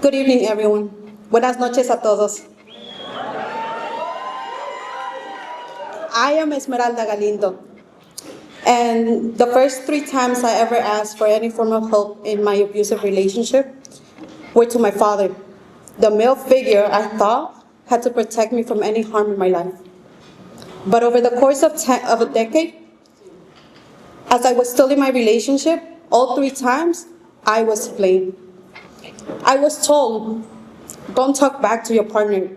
Good evening, everyone. Buenas noches a todos. I am Esmeralda Galindo, and the first 3 times I ever asked for any form of help in my abusive relationship were to my father, the male figure I thought had to protect me from any harm in my life. But over the course of a decade, as I was still in my relationship, all 3 times, I was blamed. I was told, don't talk back to your partner,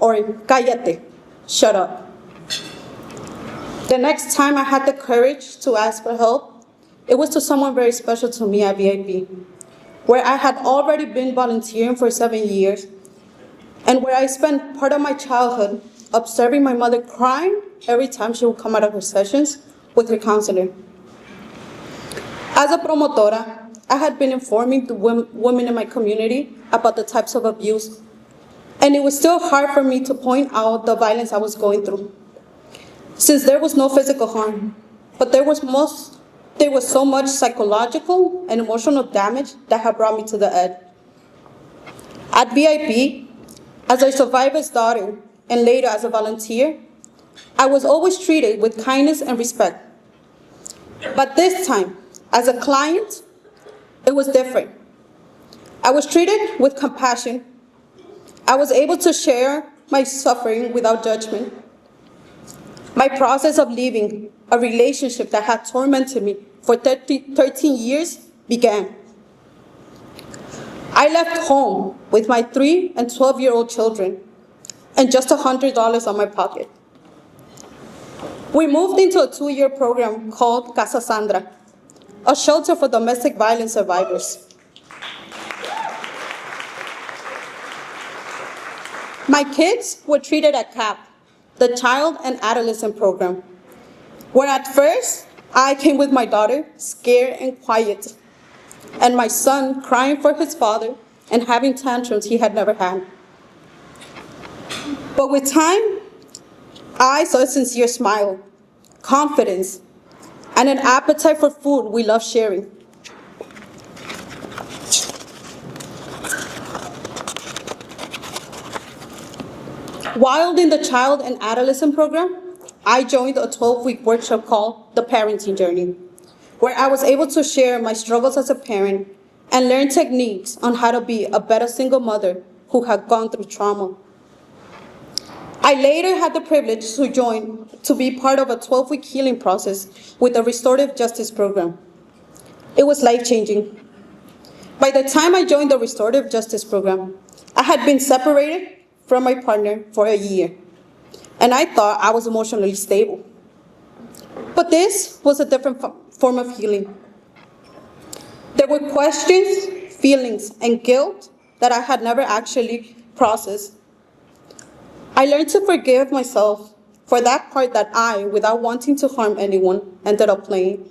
or cállate, shut up. The next time I had the courage to ask for help, it was to someone very special to me at VIP, where I had already been volunteering for 7 years, and where I spent part of my childhood observing my mother crying every time she would come out of her sessions with her counselor. As a promotora, I had been informing the women in my community about the types of abuse, and it was still hard for me to point out the violence I was going through, since there was no physical harm, but there was so much psychological and emotional damage that had brought me to the edge. At VIP, as a survivor's daughter, and later as a volunteer, I was always treated with kindness and respect. But this time, as a client, it was different. I was treated with compassion. I was able to share my suffering without judgment. My process of leaving a relationship that had tormented me for 13 years began. I left home with my 3 and 12-year-old children and just $100 on my pocket. We moved into a 2-year program called Casa Sandra, a shelter for domestic violence survivors. My kids were treated at CAP, the Child and Adolescent Program, where at first I came with my daughter, scared and quiet, and my son crying for his father and having tantrums he had never had. But with time, I saw a sincere smile, confidence, and an appetite for food we love sharing. While in the Child and Adolescent Program, I joined a 12-week workshop called The Parenting Journey, where I was able to share my struggles as a parent and learn techniques on how to be a better single mother who had gone through trauma. I later had the privilege to be part of a 12-week healing process with the Restorative Justice Program. It was life-changing. By the time I joined the Restorative Justice Program, I had been separated from my partner for a year, and I thought I was emotionally stable. But this was a different form of healing. There were questions, feelings, and guilt that I had never actually processed. I learned to forgive myself for that part that I, without wanting to harm anyone, ended up playing.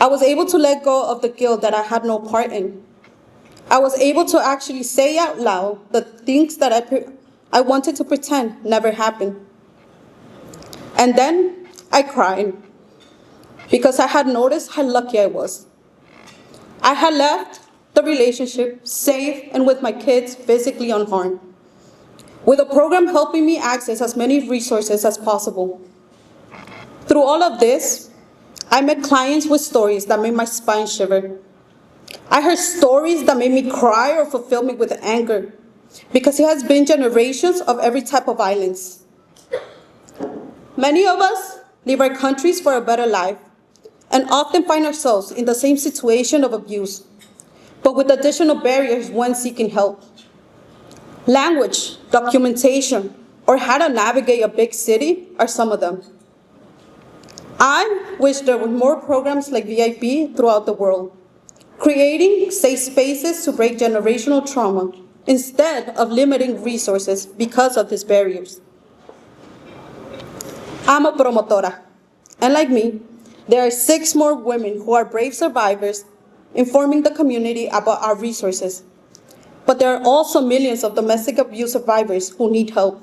I was able to let go of the guilt that I had no part in. I was able to actually say out loud the things that I wanted to pretend never happened. And then I cried because I had noticed how lucky I was. I had left the relationship safe and with my kids physically unharmed, with a program helping me access as many resources as possible. Through all of this, I met clients with stories that made my spine shiver. I heard stories that made me cry or fulfill me with anger, because it has been generations of every type of violence. Many of us leave our countries for a better life and often find ourselves in the same situation of abuse, but with additional barriers when seeking help. Language, documentation, or how to navigate a big city are some of them. I wish there were more programs like VIP throughout the world, creating safe spaces to break generational trauma instead of limiting resources because of these barriers. I'm a promotora, and like me, there are 6 more women who are brave survivors informing the community about our resources. But there are also millions of domestic abuse survivors who need help.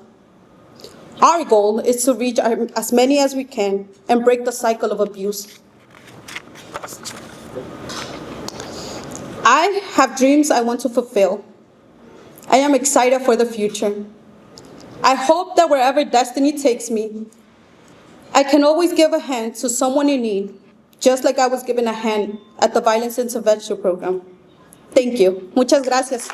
Our goal is to reach as many as we can and break the cycle of abuse. I have dreams I want to fulfill, I am excited for the future. I hope that wherever destiny takes me, I can always give a hand to someone in need, just like I was given a hand at the Violence Intervention Program. Thank you. Muchas gracias.